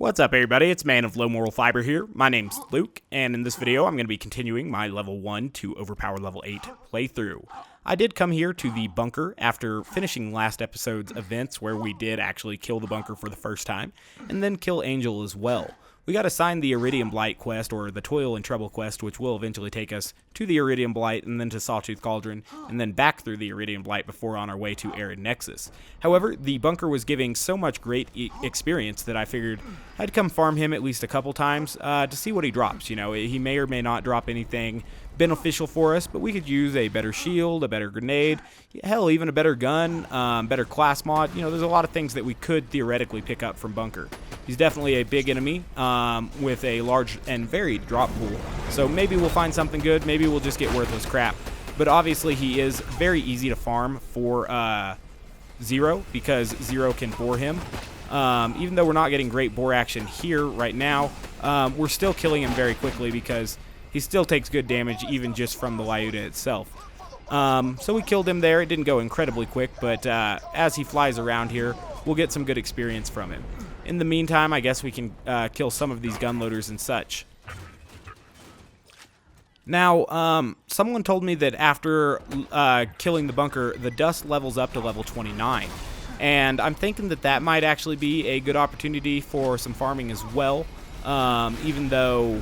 What's up everybody, it's Man of Low Moral Fiber here. My name's Luke, and in this video I'm going to be continuing my level 1 to overpower level 8 playthrough. I did come here to the bunker after finishing last episode's events where we did actually kill the bunker for the first time, and then kill Angel as well. We got assigned the Iridium Blight quest, or the Toil and Trouble quest, which will eventually take us to the Iridium Blight and then to Sawtooth Cauldron, and then back through the Iridium Blight before on our way to Arid Nexus. However, the bunker was giving so much great experience that I figured I'd come farm him at least a couple times to see what he drops. You know, he may or may not drop anything beneficial for us, but we could use a better shield, a better grenade, hell, even a better gun, better class mod. You know, there's a lot of things that we could theoretically pick up from bunker. He's definitely a big enemy with a large and varied drop pool, so maybe we'll find something good, maybe we'll just get worthless crap. But obviously he is very easy to farm for Zero, because Zero can bore him. Even though we're not getting great bore action here right now, we're still killing him very quickly because he still takes good damage even just from the Lyudas itself. So we killed him there. It didn't go incredibly quick, but as he flies around here, we'll get some good experience from him. In the meantime, I guess we can kill some of these gunloaders and such. Now, someone told me that after killing the bunker, the dust levels up to level 29. And I'm thinking that that might actually be a good opportunity for some farming as well, even though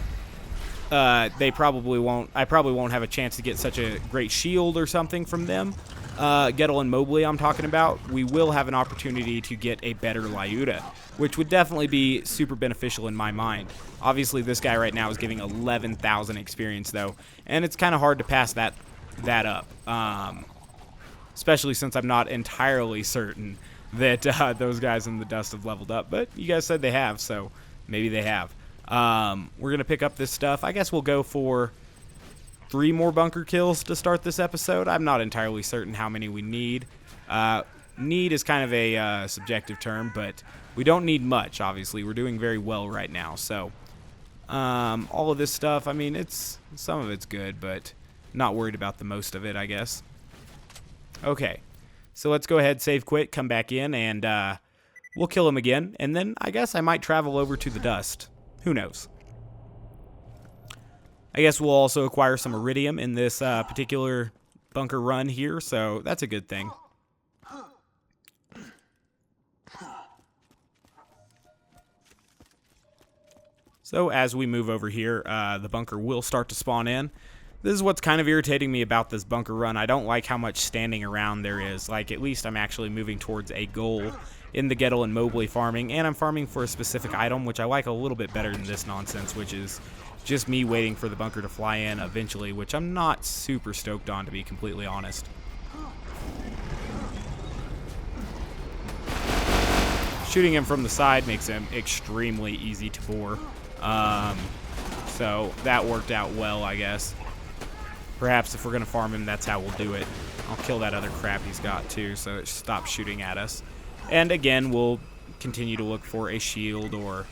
I probably won't have a chance to get such a great shield or something from them. Gettle and Mobley I'm talking about, we will have an opportunity to get a better Lyuda, which would definitely be super beneficial in my mind. Obviously this guy right now is giving 11,000 experience though, and it's kind of hard to pass that up, especially since I'm not entirely certain that those guys in the dust have leveled up, but you guys said they have, so maybe they have. We're gonna pick up this stuff. I guess we'll go for 3 more bunker kills to start this episode. I'm not entirely certain how many we need. Need is kind of a subjective term, but we don't need much, obviously. We're doing very well right now, so all of this stuff, I mean, some of it's good, but not worried about the most of it, I guess. Okay, so let's go ahead, save quit, come back in, and we'll kill him again, and then I guess I might travel over to the dust. Who knows? I guess we'll also acquire some iridium in this particular bunker run here, so that's a good thing. So as we move over here, the bunker will start to spawn in. This is what's kind of irritating me about this bunker run. I don't like how much standing around there is. Like, at least I'm actually moving towards a goal in the Gettle and Mobley farming, and I'm farming for a specific item, which I like a little bit better than this nonsense, which is just me waiting for the bunker to fly in eventually, which I'm not super stoked on, to be completely honest. Shooting him from the side makes him extremely easy to bore. So that worked out well, I guess. Perhaps if we're going to farm him, that's how we'll do it. I'll kill that other crap he's got too, so it stops shooting at us. And again, we'll continue to look for a shield or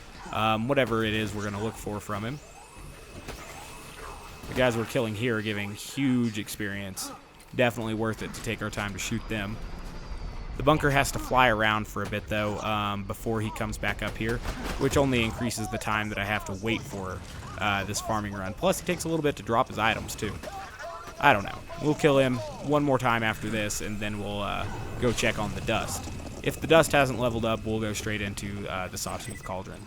whatever it is we're going to look for from him. The guys we're killing here are giving huge experience. Definitely worth it to take our time to shoot them. The bunker has to fly around for a bit, though, before he comes back up here, which only increases the time that I have to wait for this farming run. Plus, he takes a little bit to drop his items, too. I don't know. We'll kill him one more time after this, and then we'll go check on the dust. If the dust hasn't leveled up, we'll go straight into the Sawtooth Cauldron.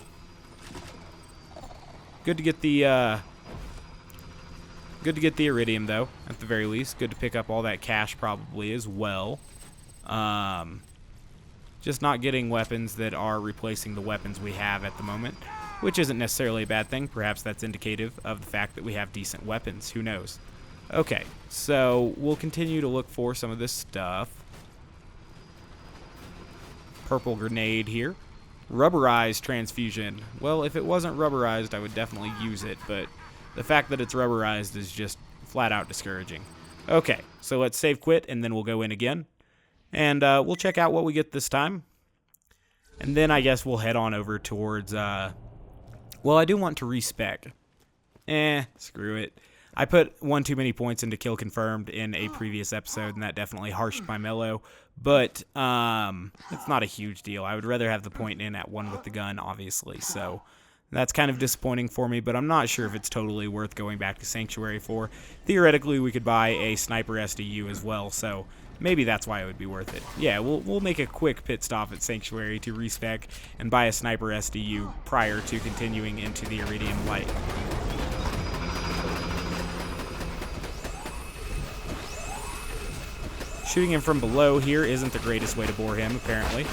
Good to get the iridium, though, at the very least. Good to pick up all that cash probably as well. Just not getting weapons that are replacing the weapons we have at the moment, which isn't necessarily a bad thing. Perhaps that's indicative of the fact that we have decent weapons. Who knows? Okay, so we'll continue to look for some of this stuff. Purple grenade here. Rubberized transfusion. Well, if it wasn't rubberized, I would definitely use it, but the fact that it's rubberized is just flat out discouraging. Okay, so let's save quit, and then we'll go in again. And we'll check out what we get this time. And then I guess we'll head on over towards... well, I do want to respec. Screw it. I put one too many points into kill confirmed in a previous episode, and that definitely harshed my mellow. But it's not a huge deal. I would rather have the point in at 1 with the gun, obviously. So that's kind of disappointing for me, but I'm not sure if it's totally worth going back to Sanctuary for. Theoretically, we could buy a sniper SDU as well, so maybe that's why it would be worth it. Yeah, we'll make a quick pit stop at Sanctuary to respec and buy a sniper SDU prior to continuing into the Iridium Light. Shooting him from below here isn't the greatest way to bore him, apparently.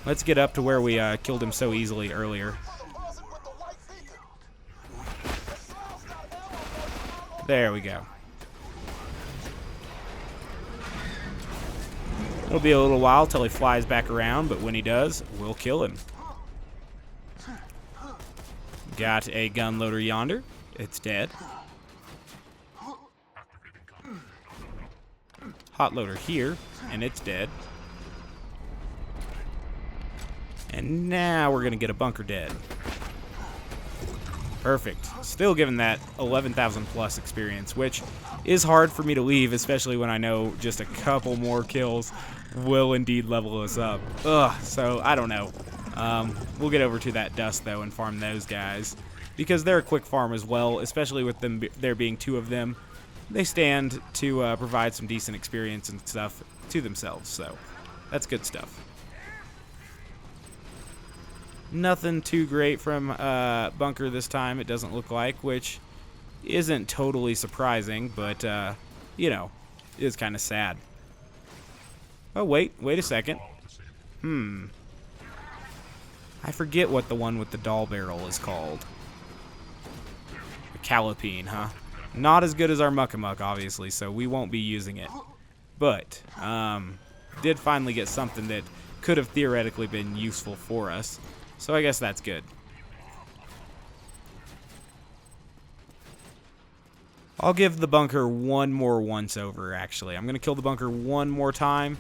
Let's get up to where we killed him so easily earlier. There we go. It'll be a little while till he flies back around, but when he does, we'll kill him. Got a gun loader yonder. It's dead. Hot loader here, and it's dead. And now we're going to get a bunker dead. Perfect. Still giving that 11,000 plus experience, which is hard for me to leave, especially when I know just a couple more kills will indeed level us up. So I don't know. We'll get over to that dust, though, and farm those guys, because they're a quick farm as well, especially with them there being 2 of them. They stand to provide some decent experience and stuff to themselves, so that's good stuff. Nothing too great from bunker this time, it doesn't look like, which isn't totally surprising, but, you know, is kind of sad. Oh, wait a second. I forget what the one with the doll barrel is called. A Calipine, huh? Not as good as our Muckamuck, obviously, so we won't be using it. But, did finally get something that could have theoretically been useful for us. So I guess that's good. I'll give the bunker one more once-over, actually. I'm going to kill the bunker one more time,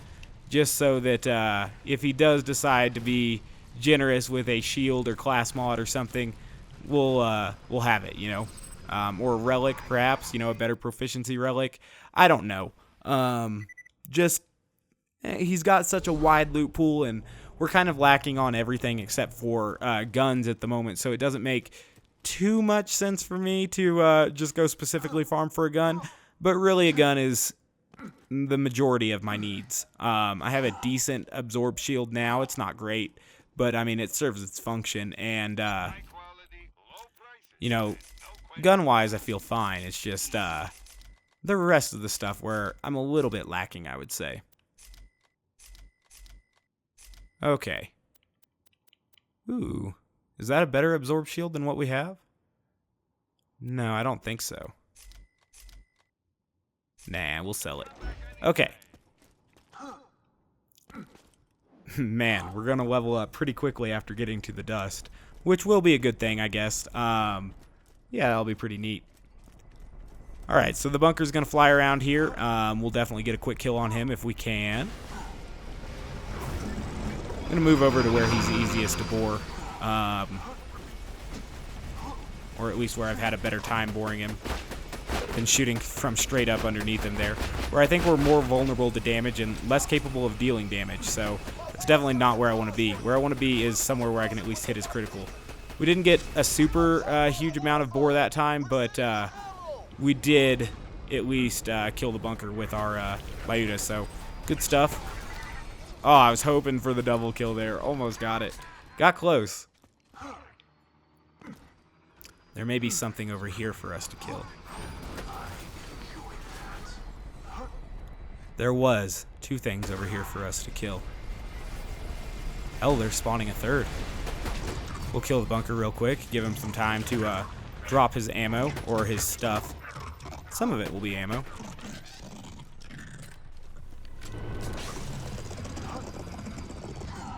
just so that if he does decide to be generous with a shield or class mod or something, we'll have it, you know. Or a relic, perhaps, you know, a better proficiency relic. I don't know. He's got such a wide loot pool, and we're kind of lacking on everything except for guns at the moment, so it doesn't make too much sense for me to just go specifically farm for a gun. But really, a gun is the majority of my needs. I have a decent absorb shield now. It's not great, but I mean, it serves its function, and you know, gun-wise, I feel fine. It's just the rest of the stuff where I'm a little bit lacking, I would say. Okay. Ooh. Is that a better absorb shield than what we have? No, I don't think so. Nah, we'll sell it. Okay. Man, we're going to level up pretty quickly after getting to the dust, which will be a good thing, I guess. Yeah, that'll be pretty neat. Alright, so the bunker's going to fly around here. We'll definitely get a quick kill on him if we can. I'm going to move over to where he's easiest to bore. Or at least where I've had a better time boring him than shooting from straight up underneath him there. Where I think we're more vulnerable to damage and less capable of dealing damage. So it's definitely not where I want to be. Where I want to be is somewhere where I can at least hit his critical. We didn't get a super huge amount of bore that time, but we did at least kill the bunker with our Lyudas. So good stuff. Oh, I was hoping for the double kill there. Almost got it. Got close. There may be something over here for us to kill. There was 2 things over here for us to kill. Hell, they're spawning a third. We'll kill the bunker real quick. Give him some time to drop his ammo or his stuff. Some of it will be ammo.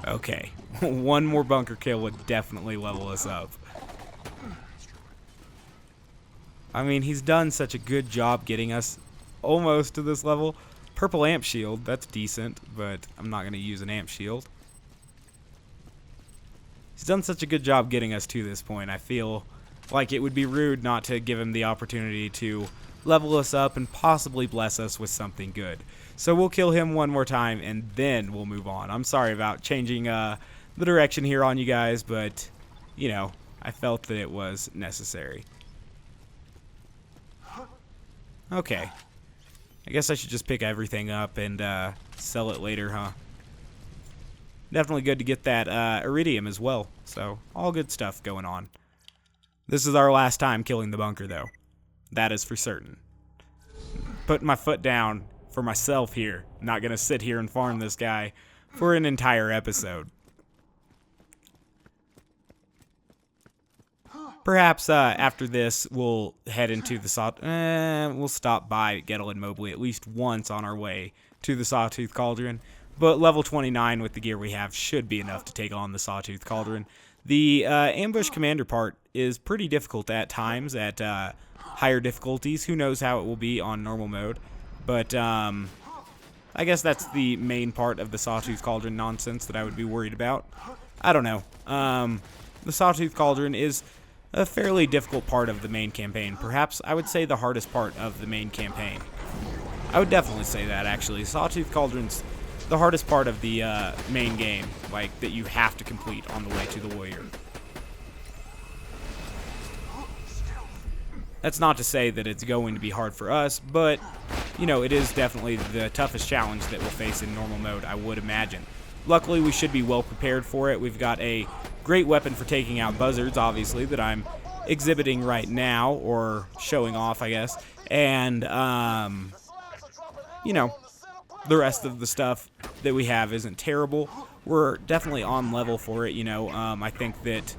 Okay. One more bunker kill would definitely level us up. I mean, he's done such a good job getting us almost to this level. Purple amp shield, that's decent, but I'm not going to use an amp shield. He's done such a good job getting us to this point. I feel like it would be rude not to give him the opportunity to level us up and possibly bless us with something good. So we'll kill him one more time and then we'll move on. I'm sorry about changing the direction here on you guys, but you know, I felt that it was necessary. Okay. I guess I should just pick everything up and sell it later, huh? Definitely good to get that iridium as well. So, all good stuff going on. This is our last time killing the bunker, though. That is for certain. Putting my foot down for myself here. I'm not going to sit here and farm this guy for an entire episode. Perhaps after this, we'll head into the we'll stop by Gettle and Mobley at least once on our way to the Sawtooth Cauldron. But level 29 with the gear we have should be enough to take on the Sawtooth Cauldron. The ambush commander part is pretty difficult at times at higher difficulties. Who knows how it will be on normal mode. But I guess that's the main part of the Sawtooth Cauldron nonsense that I would be worried about. I don't know. The Sawtooth Cauldron is a fairly difficult part of the main campaign. Perhaps I would say the hardest part of the main campaign. I would definitely say that, actually. Sawtooth Cauldron's the hardest part of the main game, like, that you have to complete on the way to the warrior. That's not to say that it's going to be hard for us, but, you know, it is definitely the toughest challenge that we'll face in normal mode, I would imagine. Luckily, we should be well prepared for it. We've got a great weapon for taking out buzzards, obviously, that I'm exhibiting right now, or showing off, I guess. And, you know, the rest of the stuff that we have isn't terrible. We're definitely on level for it, you know. I think that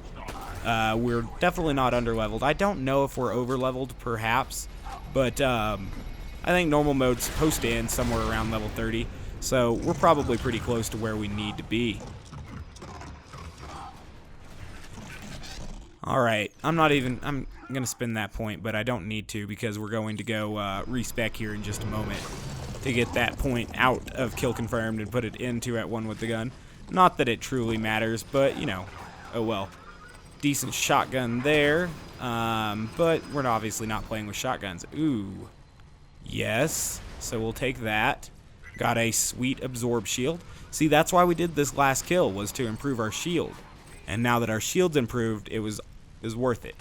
we're definitely not under-leveled. I don't know if we're over-leveled, perhaps, but I think normal mode's supposed to end somewhere around level 30. So we're probably pretty close to where we need to be. Alright, I'm going to spin that point, but I don't need to because we're going to go respec here in just a moment to get that point out of kill confirmed and put it into at one with the gun. Not that it truly matters, but, you know, oh well. Decent shotgun there, but we're obviously not playing with shotguns. Ooh, yes, so we'll take that. Got a sweet absorb shield. See, that's why we did this last kill, was to improve our shield. And now that our shield's improved, it was worth it.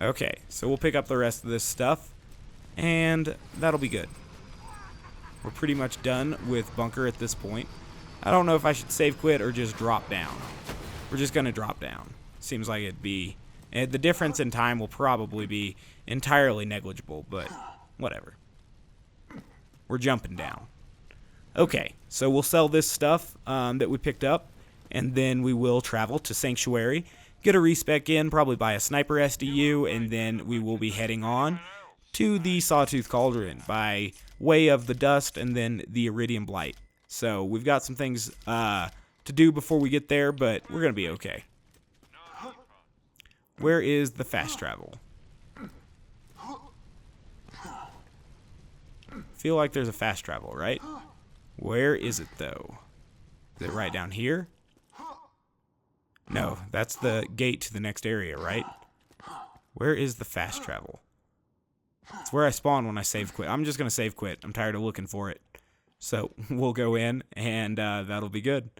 Okay, so we'll pick up the rest of this stuff, and that'll be good. We're pretty much done with bunker at this point. I don't know if I should save quit or just drop down. We're just going to drop down. Seems like it'd be... the difference in time will probably be entirely negligible, but whatever. We're jumping down. Okay, so we'll sell this stuff that we picked up, and then we will travel to Sanctuary, get a respec in, probably buy a sniper SDU, and then we will be heading on to the Sawtooth Cauldron by way of the Dust and then the Iridium Blight. So we've got some things to do before we get there, but we're going to be okay. Where is the fast travel? Feel like there's a fast travel, right? Where is it, though? Is it right down here? No, that's the gate to the next area, right? Where is the fast travel? It's where I spawn when I save quit. I'm just going to save quit. I'm tired of looking for it. So we'll go in, and that'll be good.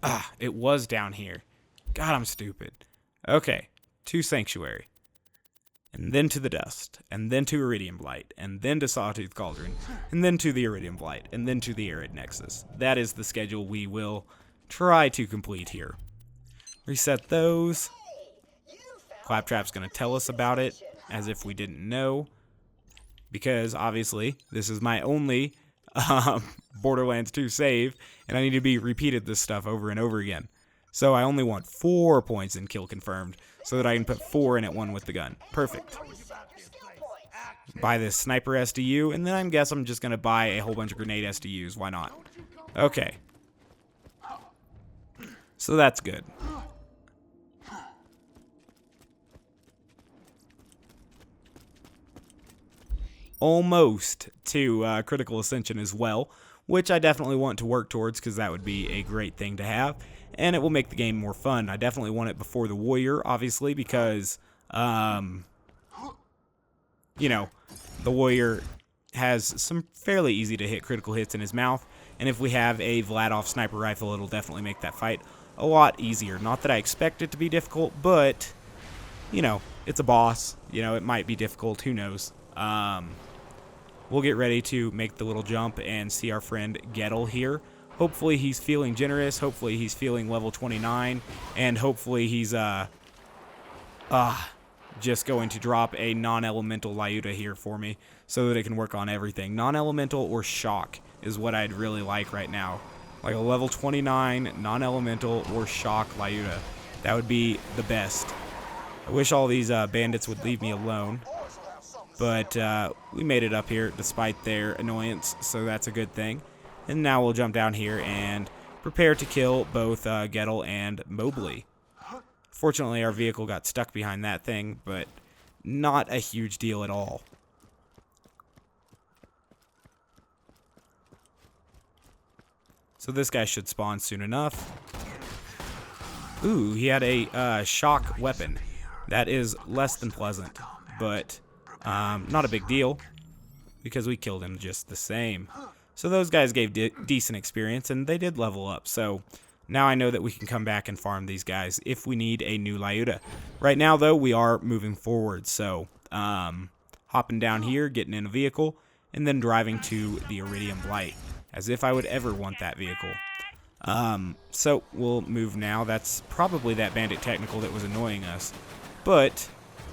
Ah, it was down here. God, I'm stupid. Okay, to Sanctuary. And then to the Dust, and then to Iridium Blight, and then to Sawtooth Cauldron, and then to the Iridium Blight, and then to the Arid Nexus. That is the schedule we will try to complete here. Reset those. Claptrap's going to tell us about it, as if we didn't know, because obviously this is my only Borderlands 2 save, and I need to be repeated this stuff over and over again. So I only want 4 points in kill confirmed, so that I can put 4 in at one with the gun. Perfect. Buy this sniper SDU, and then I guess I'm just going to buy a whole bunch of grenade SDUs. Why not? Okay. So that's good. Almost to Critical Ascension as well, which I definitely want to work towards because that would be a great thing to have. and it will make the game more fun. I definitely want it before the warrior, obviously, because, you know, the warrior has some fairly easy to hit critical hits in his mouth, and if we have a Vladov sniper rifle, it'll definitely make that fight a lot easier. Not that I expect it to be difficult, but, you know, it's a boss. You know, it might be difficult. Who knows? We'll get ready to make the little jump and see our friend Gettle here. Hopefully he's feeling generous. Hopefully he's feeling level 29, and hopefully he's just going to drop a non-elemental Lyuda here for me so that it can work on everything. Non-elemental or shock is what I'd really like right now. Like a level 29 non-elemental or shock Lyuda. That would be the best. I wish all these bandits would leave me alone, but we made it up here despite their annoyance, so that's a good thing. And now we'll jump down here and prepare to kill both Gettle and Mobley. Fortunately, our vehicle got stuck behind that thing, but not a huge deal at all. So this guy should spawn soon enough. Ooh, he had a shock weapon. That is less than pleasant, but not a big deal because we killed him just the same. So those guys gave decent experience, and they did level up. So now I know that we can come back and farm these guys if we need a new Lyuda. Right now, though, we are moving forward. So hopping down here, getting in a vehicle, and then driving to the Iridium Blight, as if I would ever want that vehicle. So we'll move now. That's probably that bandit technical that was annoying us, but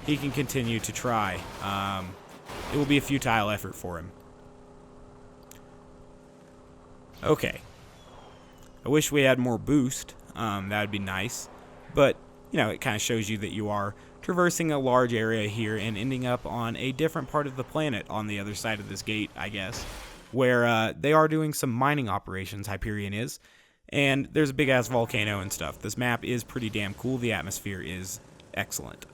he can continue to try. It will be a futile effort for him. Okay. I wish we had more boost. That would be nice. But, you know, it kind of shows you that you are traversing a large area here and ending up on a different part of the planet on the other side of this gate, I guess, where they are doing some mining operations, Hyperion is, and there's a big-ass volcano and stuff. This map is pretty damn cool. The atmosphere is excellent.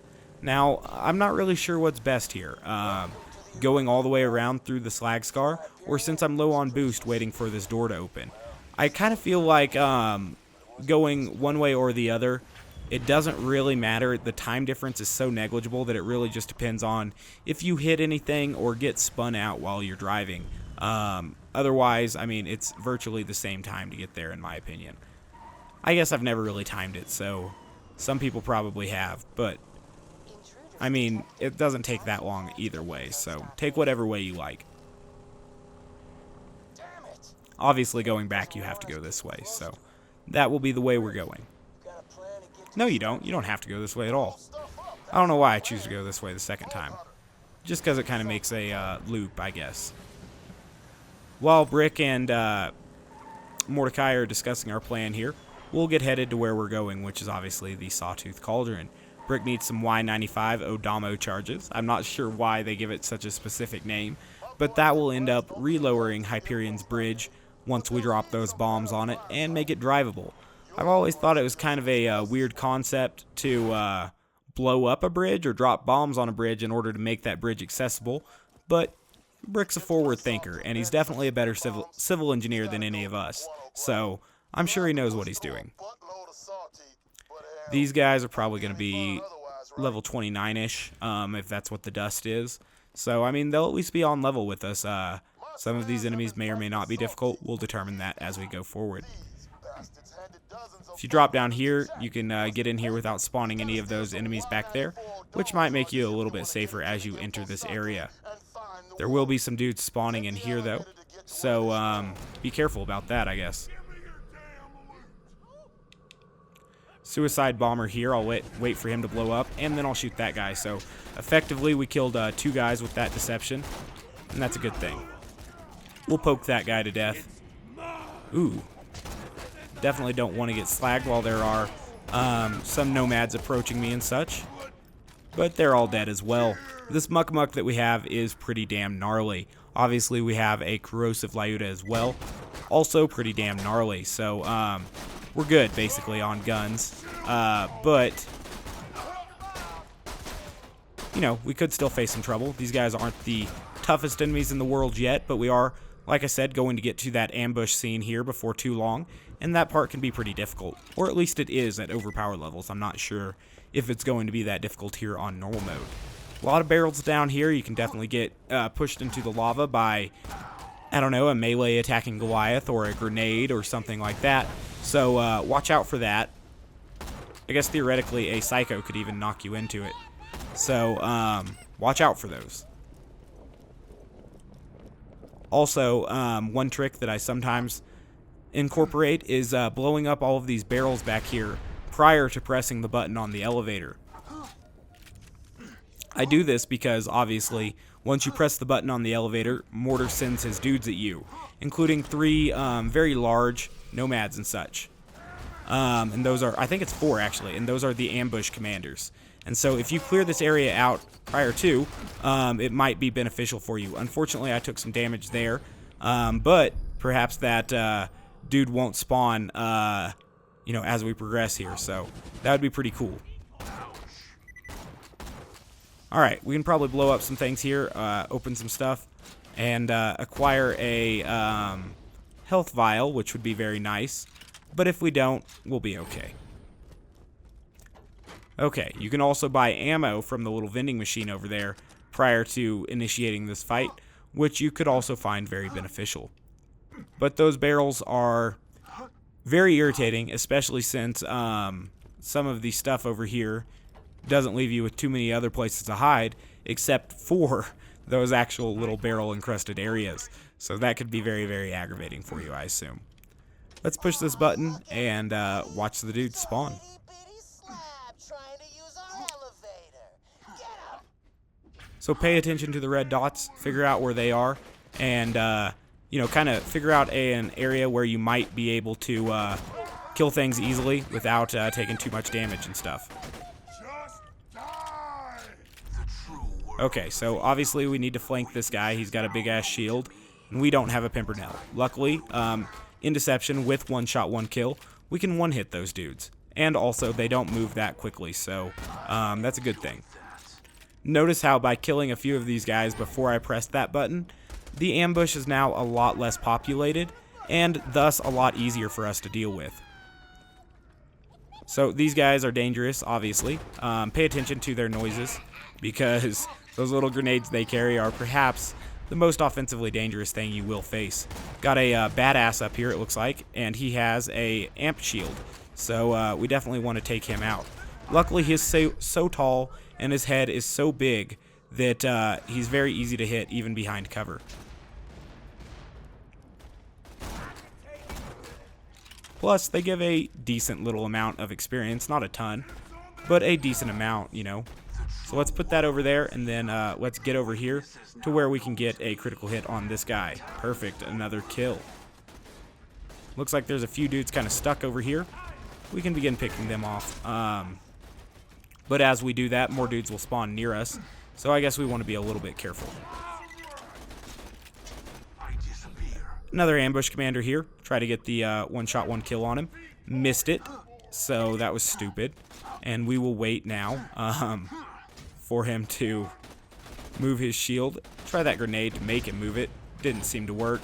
Now, I'm not really sure what's best here. Going all the way around through the slag scar, or since I'm low on boost, waiting for this door to open. I kind of feel like going one way or the other, it doesn't really matter. The time difference is so negligible that it really just depends on if you hit anything or get spun out while you're driving. Otherwise, I mean, it's virtually the same time to get there, in my opinion. I guess I've never really timed it, so some people probably have, but I mean, it doesn't take that long either way, so take whatever way you like. Obviously, going back, you have to go this way, so that will be the way we're going. No, you don't. You don't have to go this way at all. I don't know why I choose to go this way the second time. Just because it kind of makes a loop, I guess. While Brick and Mordecai are discussing our plan here, we'll get headed to where we're going, which is obviously the Sawtooth Cauldron. Brick needs some Y95 Odamo charges. I'm not sure why they give it such a specific name, but that will end up relowering Hyperion's bridge once we drop those bombs on it and make it drivable. I've always thought it was kind of a weird concept to blow up a bridge or drop bombs on a bridge in order to make that bridge accessible, but Brick's a forward thinker, and he's definitely a better civil engineer than any of us, so I'm sure he knows what he's doing. These guys are probably going to be level 29-ish, if that's what the dust is. So, I mean, they'll at least be on level with us. Some of these enemies may or may not be difficult. We'll determine that as we go forward. If you drop down here, you can get in here without spawning any of those enemies back there, which might make you a little bit safer as you enter this area. There will be some dudes spawning in here, though, so be careful about that, I guess. Suicide bomber here. I'll wait for him to blow up, and then I'll shoot that guy. So effectively, we killed 2 guys with that deception, and that's a good thing. We'll poke that guy to death. Ooh. Definitely don't want to get slagged while there are some nomads approaching me and such, but they're all dead as well. This muck that we have is pretty damn gnarly. Obviously, we have a corrosive Lyuda as well, also pretty damn gnarly. So we're good, basically, on guns. But, you know, we could still face some trouble. These guys aren't the toughest enemies in the world yet, but we are Like I said, going to get to that ambush scene here before too long, and that part can be pretty difficult. Or at least it is at overpower levels. I'm not sure if it's going to be that difficult here on normal mode. A lot of barrels down here. You can definitely get pushed into the lava by, I don't know, a melee attacking Goliath or a grenade or something like that. So watch out for that. I guess theoretically a Psycho could even knock you into it. So watch out for those. Also, one trick that I sometimes incorporate is blowing up all of these barrels back here prior to pressing the button on the elevator. I do this because, obviously, once you press the button on the elevator, Mortar sends his dudes at you, including 3 very large nomads and such. And those are, I think it's 4 actually, and those are the ambush commanders. And so if you clear this area out prior to, it might be beneficial for you. Unfortunately, I took some damage there, but perhaps that dude won't spawn, you know, as we progress here. So that would be pretty cool. All right, we can probably blow up some things here, open some stuff, and acquire a health vial, which would be very nice. But if we don't, we'll be okay. Okay, you can also buy ammo from the little vending machine over there prior to initiating this fight, which you could also find very beneficial. But those barrels are very irritating, especially since some of the stuff over here doesn't leave you with too many other places to hide, except for those actual little barrel-encrusted areas. So that could be very, very aggravating for you, I assume. Let's push this button and watch the dude spawn. So pay attention to the red dots, figure out where they are, and you know, kind of figure out an area where you might be able to kill things easily without taking too much damage and stuff. Okay, so obviously we need to flank this guy. He's got a big-ass shield, and we don't have a Pimpernel. Luckily, in Deception, with one-shot, one-kill, we can one-hit those dudes. And also, they don't move that quickly, so that's a good thing. Notice how by killing a few of these guys before I pressed that button, the ambush is now a lot less populated, and thus a lot easier for us to deal with. So these guys are dangerous, obviously. Pay attention to their noises, because those little grenades they carry are perhaps the most offensively dangerous thing you will face. Got a badass up here, it looks like, and he has a amp shield, so we definitely want to take him out. Luckily, he's so tall, and his head is so big that he's very easy to hit, even behind cover. Plus, they give a decent little amount of experience, not a ton, but a decent amount, you know. So let's put that over there, and then let's get over here to where we can get a critical hit on this guy. Perfect, another kill. Looks like there's a few dudes kind of stuck over here. We can begin picking them off. But as we do that, more dudes will spawn near us, so I guess we want to be a little bit careful. Another ambush commander here. Try to get the one-shot, one-kill on him. Missed it, so that was stupid. And we will wait now for him to move his shield. Try that grenade to make him move it. Didn't seem to work.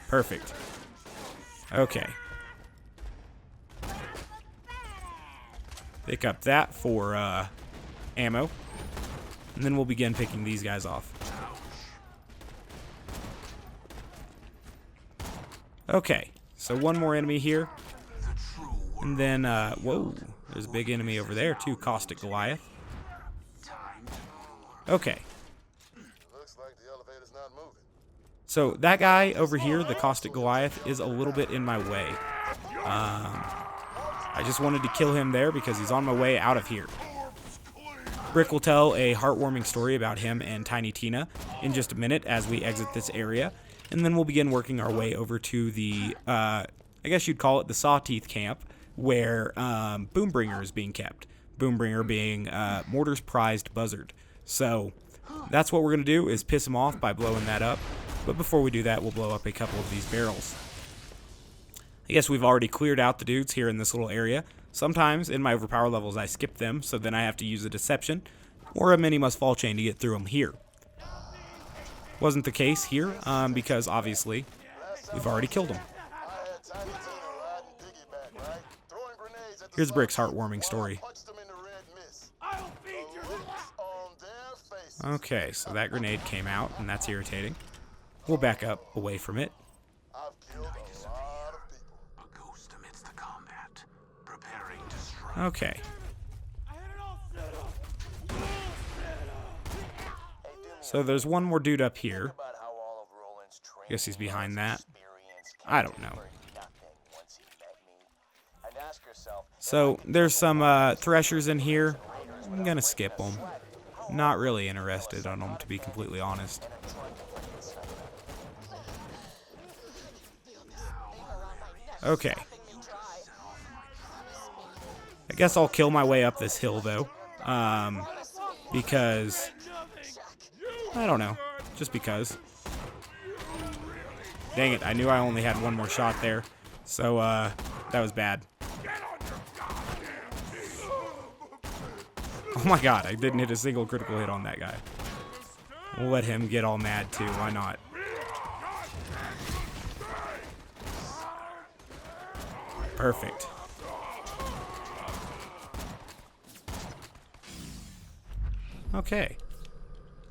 Perfect. Okay. Pick up that for ammo. And then we'll begin picking these guys off. Okay, so one more enemy here. And then, whoa, there's a big enemy over there too, Caustic Goliath. Okay. Looks like the elevator's not moving. So that guy over here, the Caustic Goliath, is a little bit in my way. I just wanted to kill him there because he's on my way out of here. Brick will tell a heartwarming story about him and Tiny Tina in just a minute as we exit this area. And then we'll begin working our way over to the, I guess you'd call it the Sawtooth camp, where Boombringer is being kept. Boombringer being Mortar's prized buzzard. So that's what we're going to do, is piss him off by blowing that up. But before we do that, we'll blow up a couple of these barrels. I guess we've already cleared out the dudes here in this little area. Sometimes in my overpower levels I skip them, so then I have to use a deception or a mini must fall chain to get through them here. Wasn't the case here, because obviously we've already killed him. I had Tiny Tina riding piggyback, right? Throwing grenades at the Here's Brick's sluggies heartwarming while I story. punched them in the red mist. The looks on their faces. Okay, so that grenade came out, and that's irritating. We'll back up away from it. I've killed a lot of people. A ghost amidst the combat, preparing to strike. Okay. So there's one more dude up here. About how all of Roland's training Guess he's behind that. experience I don't know. for nothing once he met me. And ask yourself, So there's some threshers in here. I'm gonna skip them. Not really interested on them, to be completely honest. Okay. I guess I'll kill my way up this hill, though. Because... I don't know. Just because. Dang it, I knew I only had one more shot there. So, that was bad. Oh my god, I didn't hit a single critical hit on that guy. We'll let him get all mad, too. Why not? Perfect. Okay.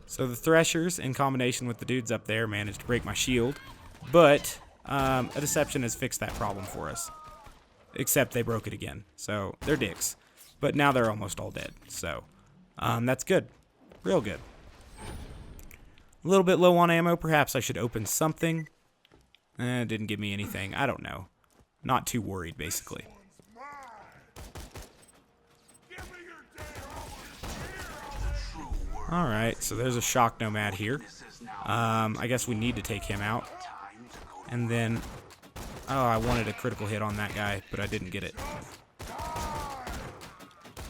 So the threshers, in combination with the dudes up there, managed to break my shield. But a deception has fixed that problem for us. Except they broke it again. So they're dicks. But now they're almost all dead. So that's good. Real good. A little bit low on ammo. Perhaps I should open something. It didn't give me anything. I don't know. Not too worried, basically. Alright, so there's a shock nomad here. I guess we need to take him out. And then... Oh, I wanted a critical hit on that guy, but I didn't get it.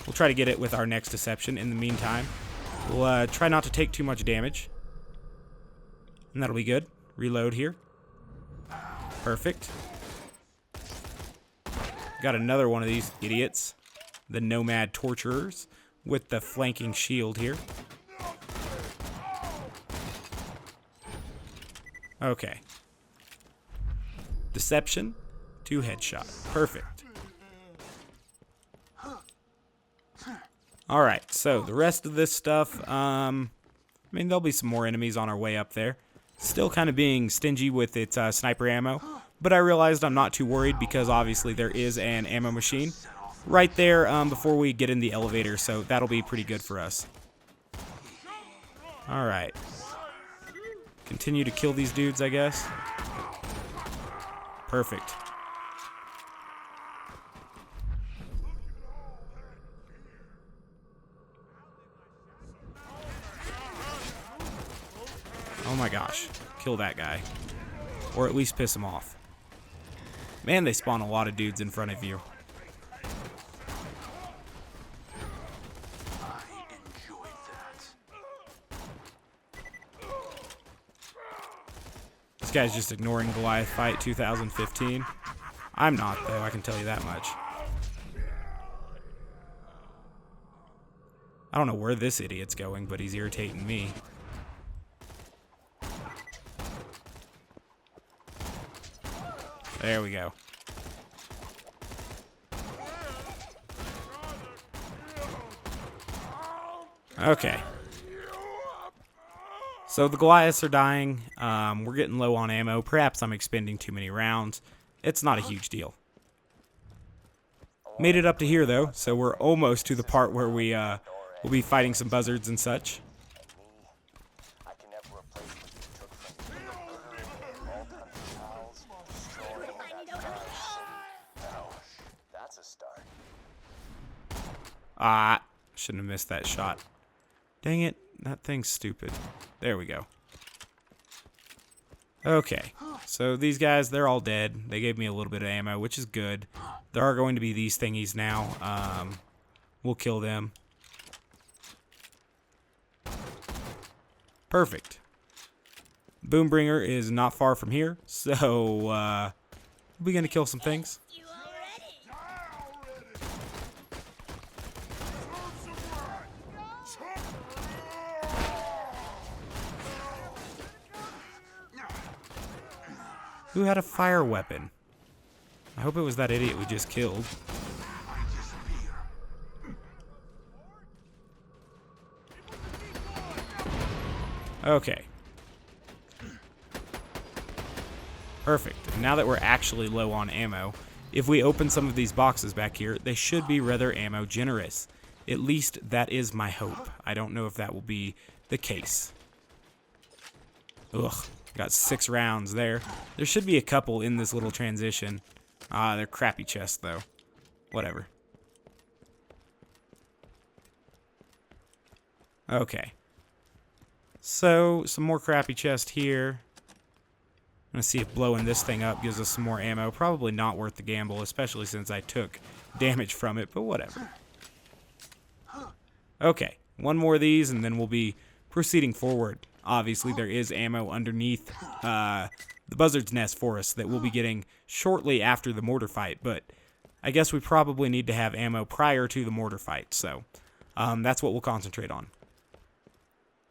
We'll try to get it with our next deception. In the meantime, we'll try not to take too much damage. And that'll be good. Reload here. Perfect. Got another one of these idiots. The nomad torturers with the flanking shield here. Okay. Deception to headshot. Perfect. Alright, so the rest of this stuff, I mean, there'll be some more enemies on our way up there. Still kind of being stingy with its sniper ammo, but I realized I'm not too worried because obviously there is an ammo machine right there before we get in the elevator, so that'll be pretty good for us. Alright. Continue to kill these dudes, I guess. Perfect. Oh my gosh. Kill that guy. Or at least piss him off. Man, they spawn a lot of dudes in front of you. This guy's just ignoring Goliath Fight 2015. I'm not, though, I can tell you that much. I don't know where this idiot's going, but he's irritating me. There we go. Okay. So the Goliaths are dying. We're getting low on ammo. Perhaps I'm expending too many rounds. It's not a huge deal. Made it up to here, though, so we're almost to the part where we will be fighting some buzzards and such. I can never replace what you took from me. All country towels, destroying that entire city. Now, that's a start. Ah, shouldn't have missed that shot. Dang it, that thing's stupid. There we go. Okay, so these guys, they're all dead. They gave me a little bit of ammo, which is good. There are going to be these thingies now. We'll kill them. Perfect. Boombringer is not far from here, so we're going to kill some things. Who had a fire weapon? I hope it was that idiot we just killed. Okay. Perfect. And now that we're actually low on ammo, if we open some of these boxes back here, they should be rather ammo generous. At least that is my hope. I don't know if that will be the case. Ugh. Got 6 rounds there. There should be a couple in this little transition. Ah, they're crappy chests, though. Whatever. Okay. So, some more crappy chest here. I'm gonna see if blowing this thing up gives us some more ammo. Probably not worth the gamble, especially since I took damage from it, but whatever. Okay, one more of these, and then we'll be proceeding forward. Obviously, there is ammo underneath the Buzzard's Nest for us that we'll be getting shortly after the mortar fight, but I guess we probably need to have ammo prior to the mortar fight, so that's what we'll concentrate on.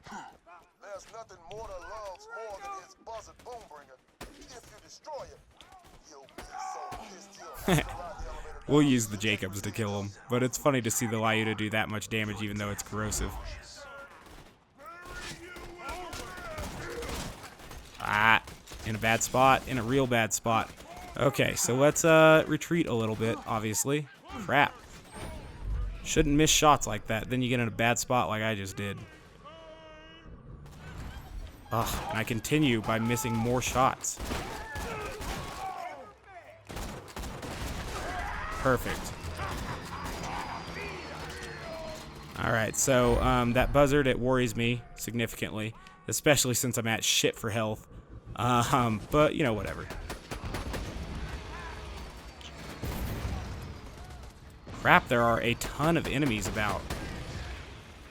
There's nothing Mortar loves more than his Buzzard Boombringer. If you destroy it, you'll be so pissed you'll have to ride the elevator. We'll use the Jacobs to kill him, but it's funny to see the Lyudas do that much damage even though it's corrosive. Ah, in a bad spot, in a real bad spot. Okay, so let's retreat a little bit, obviously. Crap. Shouldn't miss shots like that, then you get in a bad spot like I just did. Ugh, and I continue by missing more shots. Perfect. Alright, so that buzzard, it worries me significantly, especially since I'm at shit for health. But, you know, whatever. Crap, there are a ton of enemies about.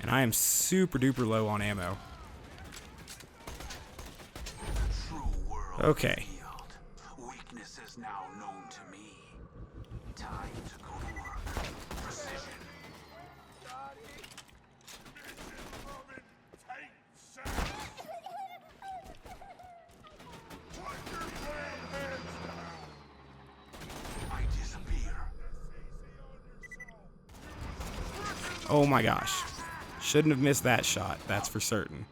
And I am super duper low on ammo. Okay. Weakness is now known to me. Time to go to work. Precision. I disappear. Oh my gosh. Shouldn't have missed that shot, that's for certain.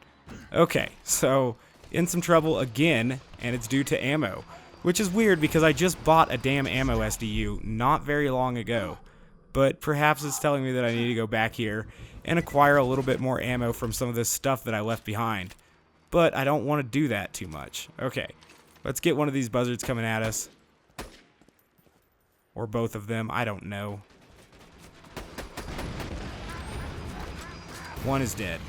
Okay, so in some trouble again, and it's due to ammo, which is weird because I just bought a damn ammo SDU not very long ago, but perhaps it's telling me that I need to go back here and acquire a little bit more ammo from some of this stuff that I left behind, but I don't want to do that too much. Okay, let's get one of these buzzards coming at us, or both of them, I don't know. One is dead.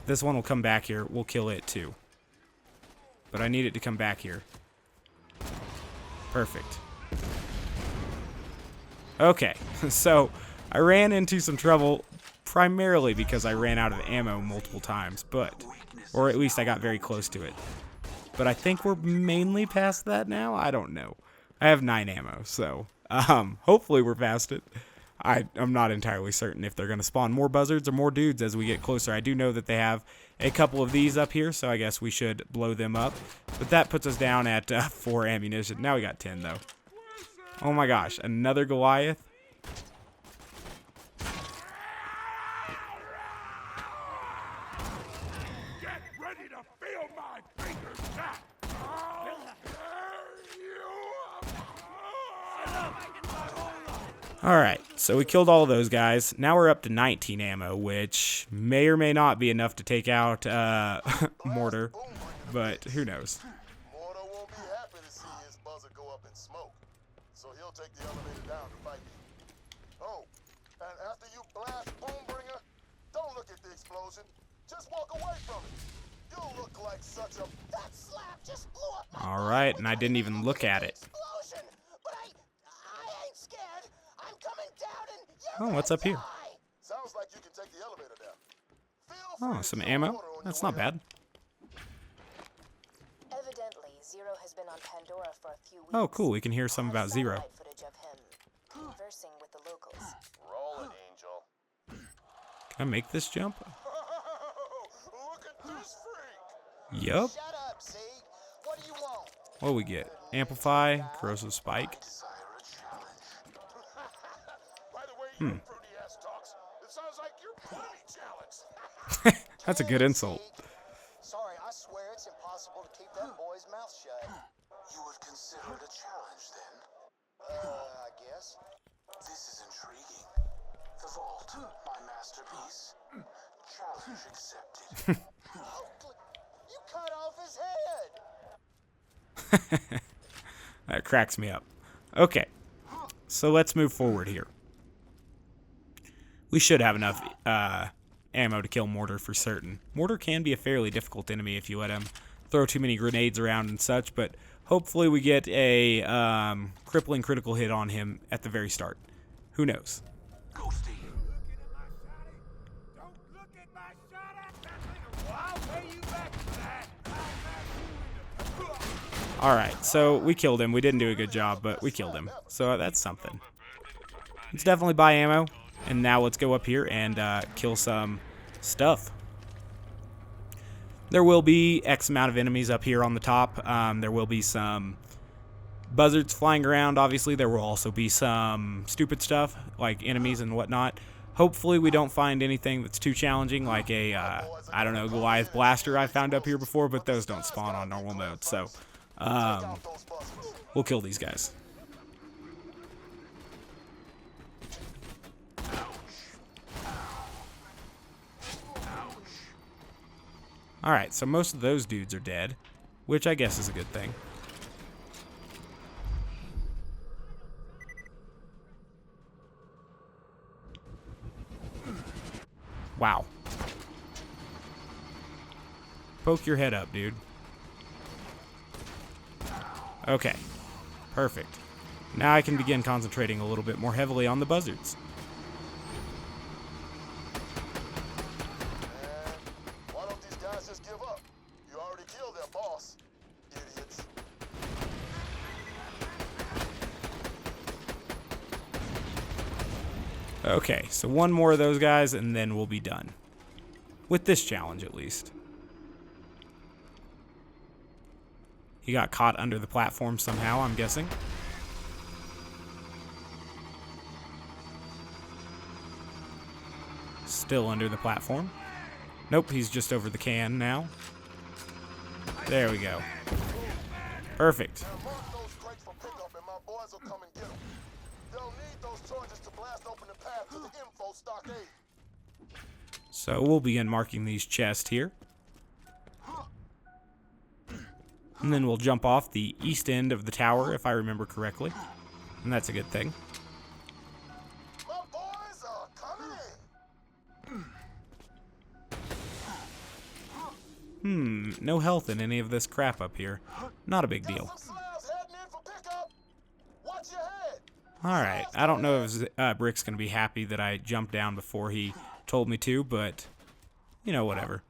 This one will come back here. We'll kill it too. But I need it to come back here. Perfect. Okay, so I ran into some trouble primarily because I ran out of ammo multiple times, but, or at least I got very close to it. But I think we're mainly past that now? I don't know. I have 9 ammo, so hopefully we're past it. I'm not entirely certain if they're going to spawn more buzzards or more dudes as we get closer. I do know that they have a couple of these up here, so I guess we should blow them up. But that puts us down at 4 ammunition. Now we got 10, though. Oh my gosh, another Goliath? Get ready to feel my fingers snap. Alright, so we killed all of those guys. Now we're up to 19 ammo, which may or may not be enough to take out Mortar, but who knows. Mortar won't be happy to see his buzzard go up in smoke, so he'll take the elevator down to fight you. Oh, and after you blast Boombringer, don't look at the explosion. Just walk away from it. You'll look like such a... That slap just blew up my... Alright, and I didn't even look at it. Explosion, but I ain't scared. I'm coming down and you're Oh, what's up here? die. Sounds like you can take the elevator down. Oh, some ammo? That's not bad. Evidently, Zero has been on Pandora for a few weeks. Oh, cool, we can hear some about Zero. Satellite footage of him conversing with the locals. Roll it, Angel. Can I make this jump? Look at this freak. Yup. Shut up, see? What do we get? Amplify, corrosive spike. Desire a challenge. By the way, you fruity ass talks, it sounds like you're plenty challenged. That's a good insult. Sorry, I swear it's impossible to keep that boy's mouth shut. You would consider it a challenge then? I guess. This is intriguing. The vault, my masterpiece. Challenge accepted. You cut off his head! That cracks me up. Okay, so let's move forward here. We should have enough ammo to kill Mortar for certain. Mortar can be a fairly difficult enemy if you let him throw too many grenades around and such, but hopefully we get a crippling critical hit on him at the very start. Who knows? Ghosty. Alright, so we killed him. We didn't do a good job, but we killed him. So that's something. Let's definitely buy ammo. And now let's go up here and kill some stuff. There will be X amount of enemies up here on the top. There will be some buzzards flying around, obviously. There will also be some stupid stuff, like enemies and whatnot. Hopefully we don't find anything that's too challenging, like a, I don't know, Goliath blaster I found up here before, but those don't spawn on normal mode, so we'll kill these guys. Alright, so most of those dudes are dead, which I guess is a good thing. Wow. Poke your head up, dude. Okay. Perfect. Now I can begin concentrating a little bit more heavily on the buzzards. Why don't these guys just give up? You already killed their boss. Idiots. Okay, so one more of those guys and then we'll be done. With this challenge, at least. He got caught under the platform somehow, I'm guessing. Still under the platform. Nope, he's just over the can now. There we go. Perfect. Now mark those crates for pickup and my boys will come and get them. They'll need those charges to blast open the path to the info stockade. So we'll begin marking these chests here. And then we'll jump off the east end of the tower, if I remember correctly. And that's a good thing. My boys are coming in. No health in any of this crap up here. Not a big deal. Some slabs heading in for pickup. Watch your head. Alright, I don't know if Brick's going to be happy that I jumped down before he told me to, but, you know, whatever.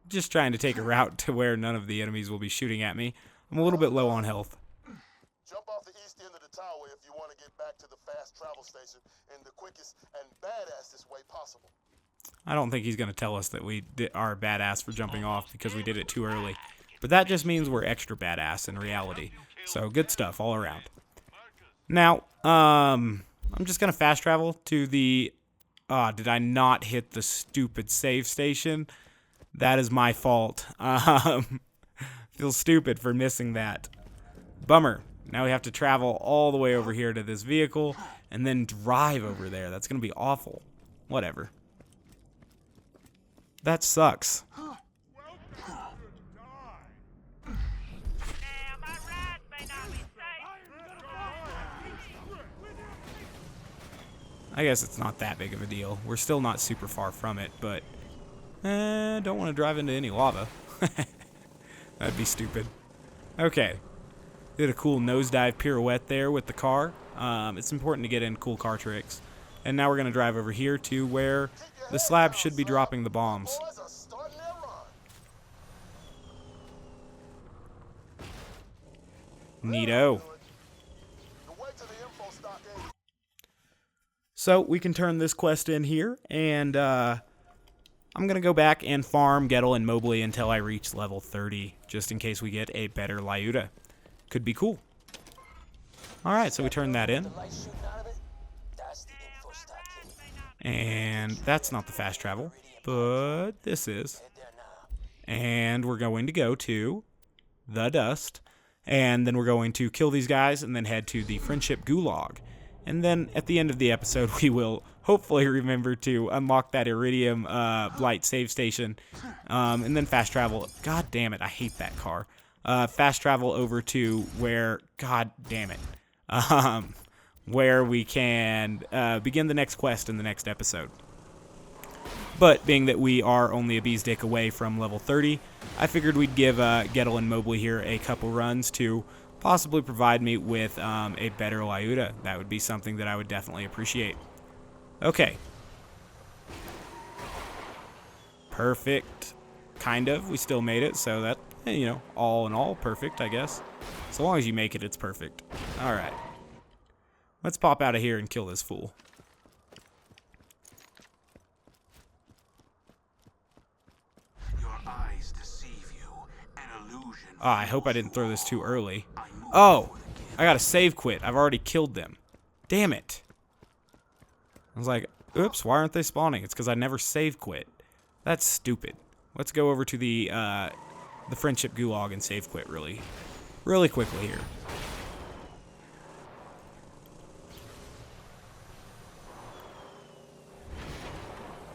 Just trying to take a route to where none of the enemies will be shooting at me. I'm a little bit low on health. Jump off the east end of the tower if you want to get back to the fast travel station in the quickest and badassest way possible. I don't think he's going to tell us that we are badass for jumping off because we did it too early. But that just means we're extra badass in reality. So good stuff all around. Now, I'm just going to fast travel to the... did I not hit the stupid save station? That is my fault. Feel stupid for missing that. Bummer. Now we have to travel all the way over here to this vehicle and then drive over there. That's going to be awful. Whatever. That sucks. I guess it's not that big of a deal. We're still not super far from it, but don't want to drive into any lava. That'd be stupid. Okay. Did a cool nosedive pirouette there with the car. It's important to get in cool car tricks. And now we're going to drive over here to where the slab should be dropping the bombs. Boys are starting their run. Neato. The way to the info stockade. So we can turn this quest in here, and I'm going to go back and farm Gettle and Mobley until I reach level 30, just in case we get a better Lyuda. Could be cool. Alright, so we turn that in. The light shooting out of it? That's the info stock key. And that's not the fast travel, but this is. Head there now. And we're going to go to the Dust. And then we're going to kill these guys and then head to the Friendship Gulag. And then at the end of the episode, we will hopefully remember to unlock that Iridium Blight save station. And then fast travel. God damn it, I hate that car. Fast travel over to where, god damn it, where we can begin the next quest in the next episode. But being that we are only a bee's dick away from level 30, I figured we'd give Gettle and Mobley here a couple runs to possibly provide me with a better Lyuda. That would be something that I would definitely appreciate. Okay. Perfect. Kind of. We still made it, so that, you know, all in all, perfect, I guess. So long as you make it, it's perfect. Alright. Let's pop out of here and kill this fool. Oh, I hope I didn't throw this too early. Oh, I got to save quit. I've already killed them. Damn it. I was like, oops, why aren't they spawning? It's because I never save quit. That's stupid. Let's go over to the Friendship Gulag and save quit really quickly here.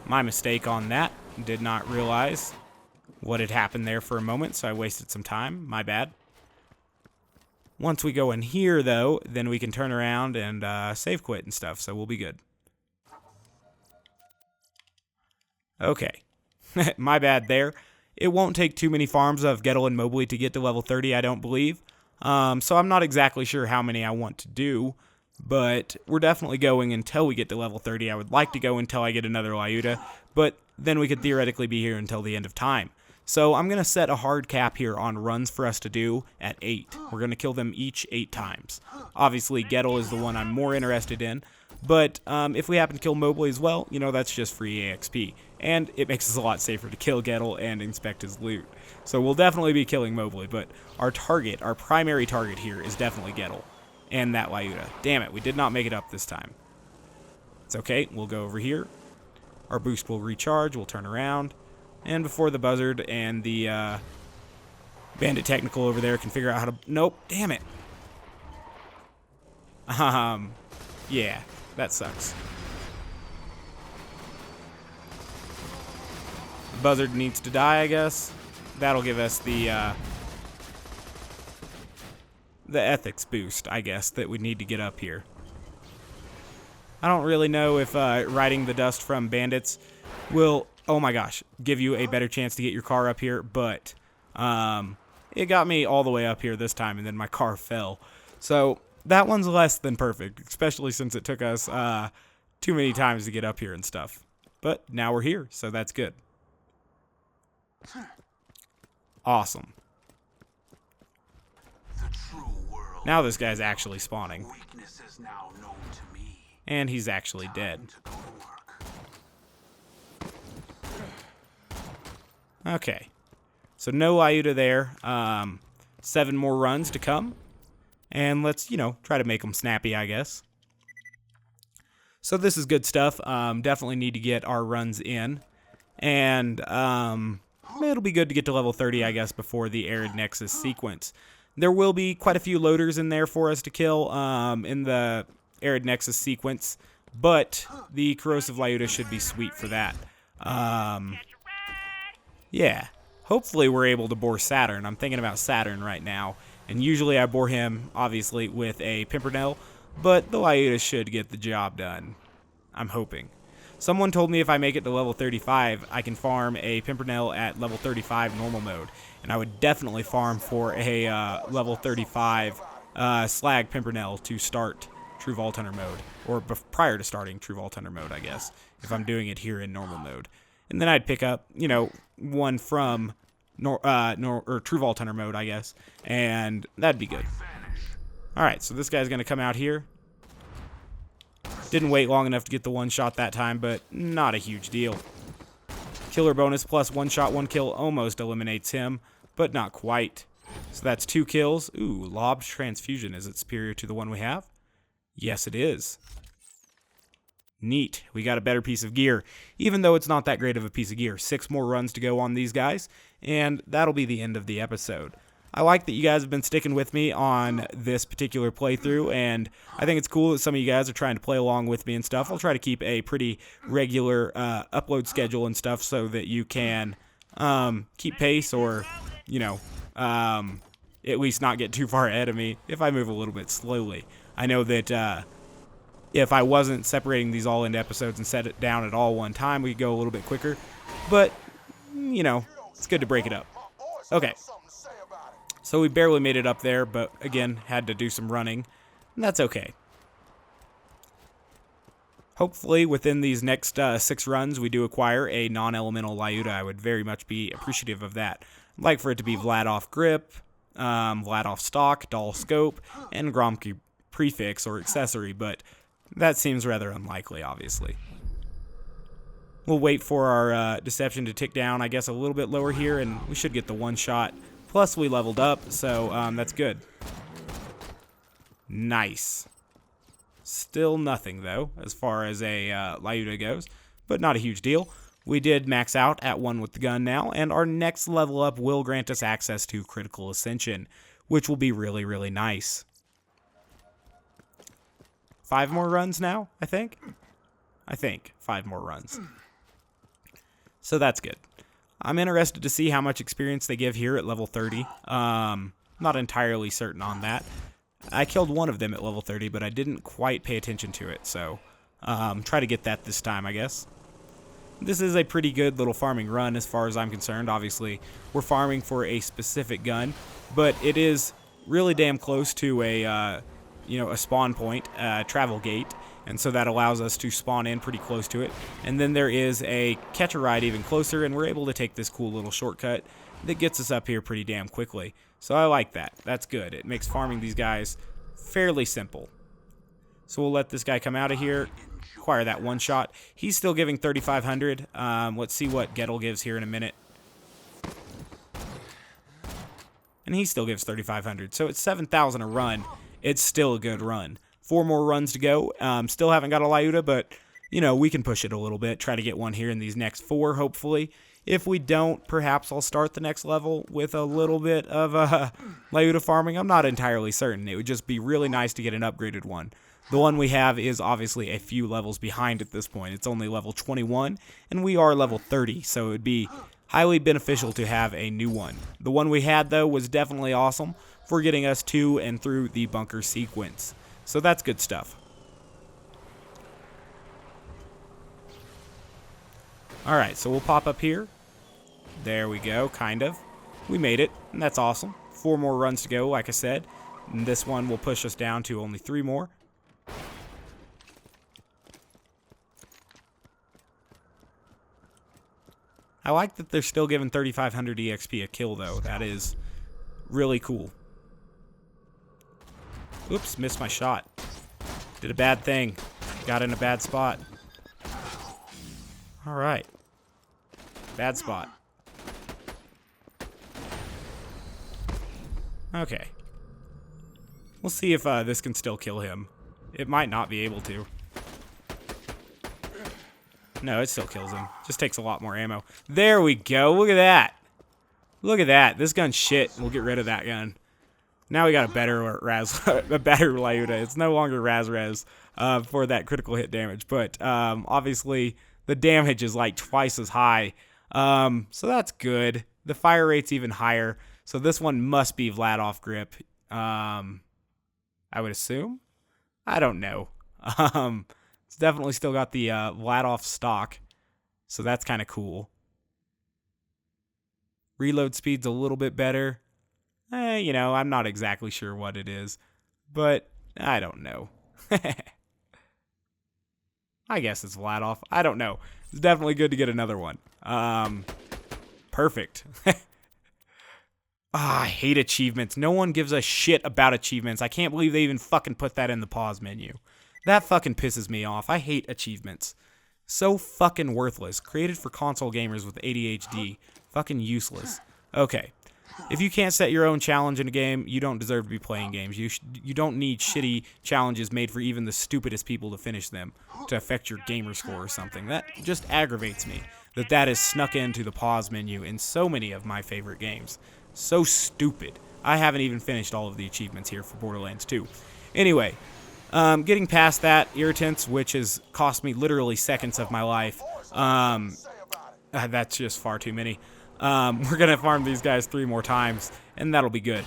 My mistake on that. Did not realize what had happened there for a moment, so I wasted some time. My bad. Once we go in here, though, then we can turn around and save quit and stuff, so we'll be good. Okay. My bad there. It won't take too many farms of Gettle and Mobley to get to level 30, I don't believe. So I'm not exactly sure how many I want to do, but we're definitely going until we get to level 30. I would like to go until I get another Lyuda, but then we could theoretically be here until the end of time. So I'm going to set a hard cap here on runs for us to do at 8. We're going to kill them each 8 times. Obviously, Gettle is the one I'm more interested in, but if we happen to kill Mobley as well, you know, that's just free EXP. And it makes us a lot safer to kill Gettle and inspect his loot. So we'll definitely be killing Mobley, but our target, our primary target here is definitely Gettle and that Lyuda. Damn it, we did not make it up this time. It's okay, we'll go over here. Our boost will recharge, we'll turn around. And before the Buzzard and the Bandit Technical over there can figure out how to... Nope, damn it. Yeah, that sucks. Buzzard needs to die, I guess. That'll give us the ethics boost, I guess, that we need to get up here. I don't really know if riding the dust from bandits will... Oh my gosh, give you a better chance to get your car up here, but it got me all the way up here this time, and then my car fell. So that one's less than perfect, especially since it took us too many times to get up here and stuff. But now we're here, so that's good. Awesome. Now this guy's actually spawning. And he's actually dead. Okay, so no Lyuda there. 7 more runs to come, and let's, you know, try to make them snappy, I guess. So this is good stuff. Definitely need to get our runs in, and it'll be good to get to level 30, I guess, before the Arid Nexus sequence. There will be quite a few loaders in there for us to kill in the Arid Nexus sequence, but the Corrosive Lyuda should be sweet for that. Yeah, hopefully we're able to bore Saturn. I'm thinking about Saturn right now, and usually I bore him, obviously, with a Pimpernel, but the Lyuda should get the job done. I'm hoping. Someone told me if I make it to level 35, I can farm a Pimpernel at level 35 normal mode, and I would definitely farm for a level 35 Slag Pimpernel to start True Vault Hunter mode, or prior to starting True Vault Hunter mode, I guess, if I'm doing it here in normal mode. And then I'd pick up, you know, one from True Vault Hunter mode, I guess, and that'd be good. Alright, so this guy's going to come out here. Didn't wait long enough to get the one shot that time, but not a huge deal. Killer bonus plus one shot, one kill almost eliminates him, but not quite. So that's 2 kills. Ooh, Lob Transfusion. Is it superior to the one we have? Yes, it is. Neat. We got a better piece of gear, even though it's not that great of a piece of gear. 6 more runs to go on these guys, and that'll be the end of the episode. I like that you guys have been sticking with me on this particular playthrough, and I think it's cool that some of you guys are trying to play along with me and stuff. I'll try to keep a pretty regular upload schedule and stuff so that you can keep pace or, you know, at least not get too far ahead of me if I move a little bit slowly. I know that if I wasn't separating these all into episodes and set it down at all one time, we could go a little bit quicker, but, you know, it's good to break it up. Okay. So we barely made it up there, but again, had to do some running, and that's okay. Hopefully, within these next 6 runs, we do acquire a non-elemental Lyuda. I would very much be appreciative of that. I'd like for it to be Vladoff Grip, Vladoff Stock, Dull Scope, and Gromke Prefix or Accessory, but that seems rather unlikely, obviously. We'll wait for our Deception to tick down, I guess, a little bit lower here, and we should get the one shot. Plus, we leveled up, so that's good. Nice. Still nothing, though, as far as a Lyuda goes, but not a huge deal. We did max out at 1 with the gun now, and our next level up will grant us access to Critical Ascension, which will be really, really nice. 5 more runs now, I think? I think 5 more runs. So that's good. I'm interested to see how much experience they give here at level 30. Not entirely certain on that. I killed one of them at level 30, but I didn't quite pay attention to it, so try to get that this time, I guess. This is a pretty good little farming run as far as I'm concerned. Obviously, we're farming for a specific gun, but it is really damn close to a spawn point, travel gate, and so that allows us to spawn in pretty close to it. And then there is a catch a ride even closer, and we're able to take this cool little shortcut that gets us up here pretty damn quickly. So I like that. That's good. It makes farming these guys fairly simple. So we'll let this guy come out of here, acquire that one shot. He's still giving 3,500. Let's see what Gettle gives here in a minute. And he still gives 3,500. So it's 7,000 a run. It's still a good run. 4 more runs to go. Still haven't got a Lyuda, but, you know, we can push it a little bit. Try to get one here in these next 4, hopefully. If we don't, perhaps I'll start the next level with a little bit of Lyuda farming. I'm not entirely certain. It would just be really nice to get an upgraded one. The one we have is obviously a few levels behind at this point. It's only level 21, and we are level 30, so it would be highly beneficial to have a new one. The one we had, though, was definitely awesome for getting us to and through the bunker sequence. So that's good stuff. Alright, so we'll pop up here. There we go, kind of. We made it, and that's awesome. 4 more runs to go, like I said. And this one will push us down to only 3 more. I like that they're still giving 3,500 EXP a kill, though. That is really cool. Oops, missed my shot. Did a bad thing. Got in a bad spot. Alright. Bad spot. Okay. We'll see if this can still kill him. It might not be able to. No, it still kills him. Just takes a lot more ammo. There we go. Look at that. Look at that. This gun's shit. We'll get rid of that gun. Now we got a better a better Lyuda. It's no longer Raz for that critical hit damage, but obviously the damage is like twice as high. So that's good. The fire rate's even higher. So this one must be Vladoff Grip. I would assume. I don't know. It's definitely still got the Vladoff stock, so that's kind of cool. Reload speed's a little bit better. You know, I'm not exactly sure what it is, but I don't know. I guess it's Vladoff. I don't know. It's definitely good to get another one. Perfect. I hate achievements. No one gives a shit about achievements. I can't believe they even fucking put that in the pause menu. That fucking pisses me off. I hate achievements. So fucking worthless. Created for console gamers with ADHD. Fucking useless. Okay. If you can't set your own challenge in a game, you don't deserve to be playing games. You don't need shitty challenges made for even the stupidest people to finish them to affect your gamer score or something. That just aggravates me that is snuck into the pause menu in so many of my favorite games. So stupid. I haven't even finished all of the achievements here for Borderlands 2. Anyway, getting past that, irritants, which has cost me literally seconds of my life. That's just far too many. We're going to farm these guys 3 more times, and that'll be good.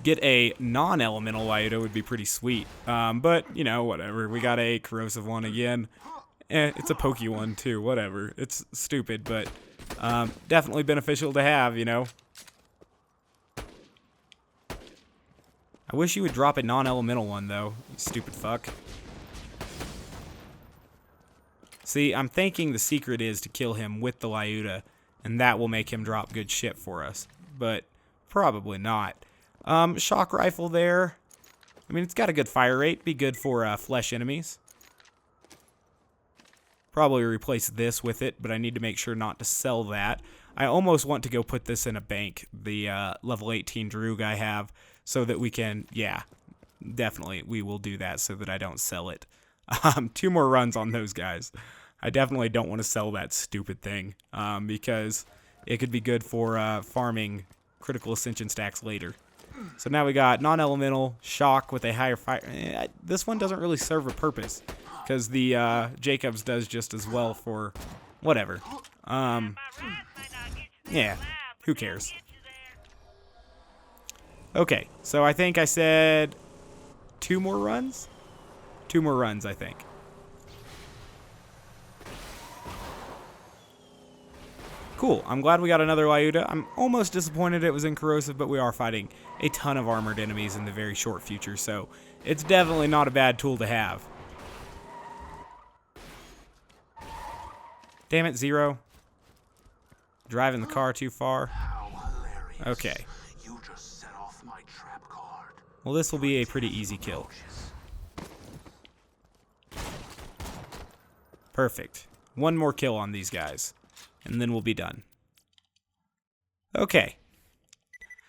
Get a non-elemental Lyuda would be pretty sweet. But, you know, whatever. We got a corrosive one again. It's a pokey one, too. Whatever. It's stupid, but definitely beneficial to have, you know. I wish you would drop a non-elemental one, though, you stupid fuck. See, I'm thinking the secret is to kill him with the Lyuda, and that will make him drop good shit for us. But probably not. Shock rifle there. I mean, it's got a good fire rate. Be good for flesh enemies. Probably replace this with it, but I need to make sure not to sell that. I almost want to go put this in a bank, the level 18 Droog I have, so that we can, yeah, definitely we will do that so that I don't sell it. 2 more runs on those guys. I definitely don't want to sell that stupid thing because it could be good for farming critical ascension stacks later. So now we got non-elemental, shock with a higher fire. This one doesn't really serve a purpose because the Jacobs does just as well for whatever. Yeah, who cares? Okay, so I think I said 2 more runs? 2 more runs, I think. Cool, I'm glad we got another Lyuda. I'm almost disappointed it was in corrosive, but we are fighting a ton of armored enemies in the very short future, so it's definitely not a bad tool to have. Damn it, Zero. Driving the car too far. How hilarious. Okay. You just set off my trap card. Well, this will be a pretty easy kill. Perfect. 1 more kill on these guys, and then we'll be done. Okay.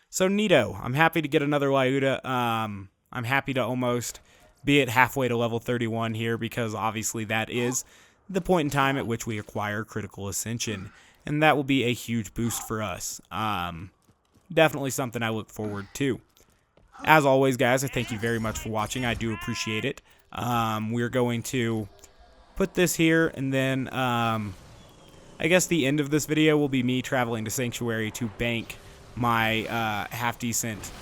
So, neato. I'm happy to get another Lyuda. I'm happy to almost be at halfway to level 31 here, because obviously that is the point in time at which we acquire critical ascension, and that will be a huge boost for us. Definitely something I look forward to. As always, guys, I thank you very much for watching. I do appreciate it. We're going to put this here, and then I guess the end of this video will be me traveling to Sanctuary to bank my half-decent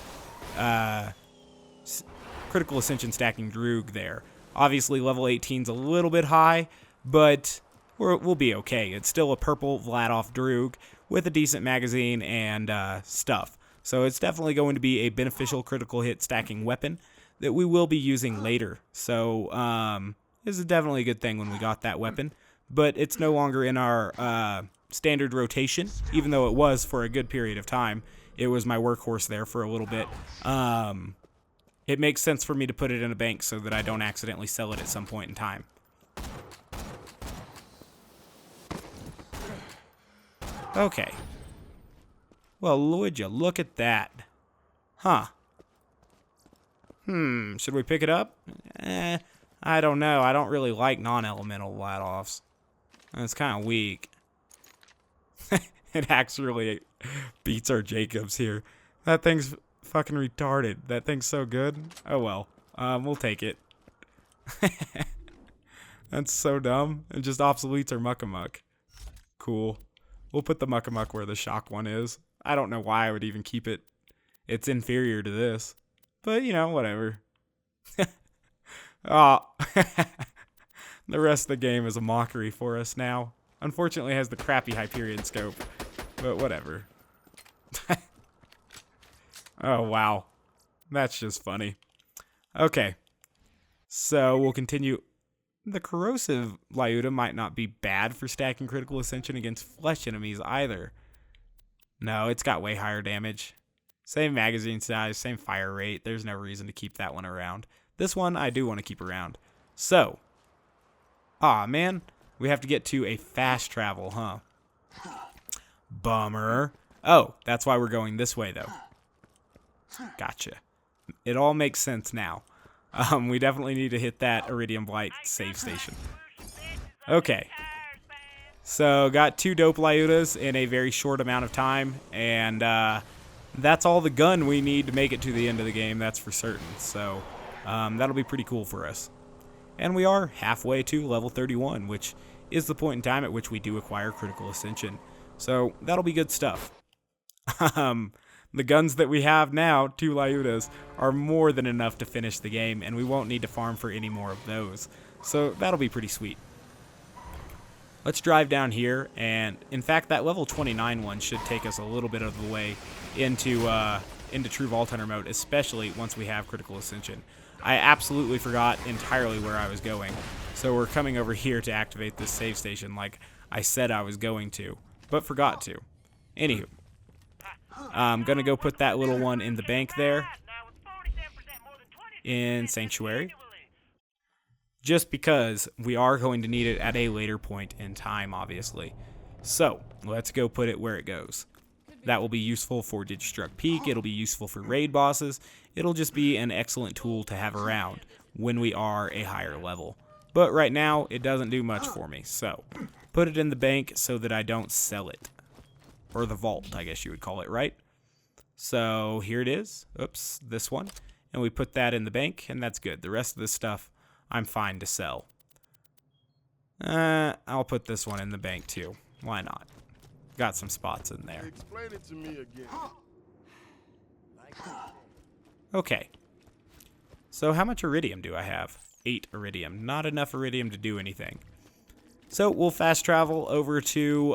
critical ascension stacking Droog there. Obviously, level 18's a little bit high, but we'll be okay. It's still a purple Vladoff Droog with a decent magazine and stuff. So it's definitely going to be a beneficial critical hit stacking weapon that we will be using later. So this is definitely a good thing when we got that weapon. But it's no longer in our standard rotation, even though it was for a good period of time. It was my workhorse there for a little bit. It makes sense for me to put it in a bank so that I don't accidentally sell it at some point in time. Okay. Well, would you look at that? Huh. Should we pick it up? I don't know. I don't really like non-elemental Vladoffs. It's kind of weak. It actually beats our Jacobs here. That thing's fucking retarded. That thing's so good. Oh well. We'll take it. That's so dumb. It just obsoletes our Muckamuck. Cool. We'll put the Muckamuck where the shock one is. I don't know why I would even keep it. It's inferior to this. But, you know, whatever. Oh. The rest of the game is a mockery for us now. Unfortunately, it has the crappy Hyperion scope. But whatever. Oh, wow. That's just funny. Okay. So, we'll continue. The corrosive Lyuda might not be bad for stacking critical ascension against flesh enemies either. No, it's got way higher damage. Same magazine size, same fire rate. There's no reason to keep that one around. This one I do want to keep around. So, Aw, man. We have to get to a fast travel, huh? Bummer. Oh, that's why we're going this way, though. Gotcha. It all makes sense now. We definitely need to hit that Iridium Blight save station. Okay. So, got 2 dope Lyudas in a very short amount of time, and that's all the gun we need to make it to the end of the game, that's for certain. So, that'll be pretty cool for us. And we are halfway to level 31, which is the point in time at which we do acquire Critical Ascension. So, that'll be good stuff. The guns that we have now, 2 Lyudas, are more than enough to finish the game, and we won't need to farm for any more of those. So, that'll be pretty sweet. Let's drive down here, and in fact, that level 29 one should take us a little bit of the way into True Vault Hunter mode, especially once we have Critical Ascension. I absolutely forgot entirely where I was going, so we're coming over here to activate this save station like I said I was going to, but forgot to. Anywho, I'm going to go put that little one in the bank there, in Sanctuary, just because we are going to need it at a later point in time, obviously. So, let's go put it where it goes. That will be useful for Digistruct Peak, it'll be useful for raid bosses, it'll just be an excellent tool to have around when we are a higher level. But right now, it doesn't do much for me, so put it in the bank so that I don't sell it. Or the vault, I guess you would call it, right? So here it is. Oops, this one. And we put that in the bank, and that's good. The rest of this stuff, I'm fine to sell. I'll put this one in the bank too. Why not? Got some spots in there. Explain it to me again. Okay. So how much iridium do I have? 8 iridium. Not enough iridium to do anything. So we'll fast travel over to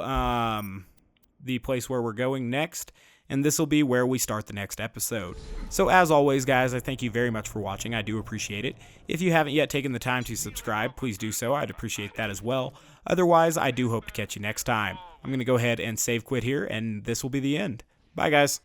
the place where we're going next, and this will be where we start the next episode. So as always, guys, I thank you very much for watching. I do appreciate it. If you haven't yet taken the time to subscribe, please do so. I'd appreciate that as well. Otherwise, I do hope to catch you next time. I'm going to go ahead and save quit here, and this will be the end. Bye, guys.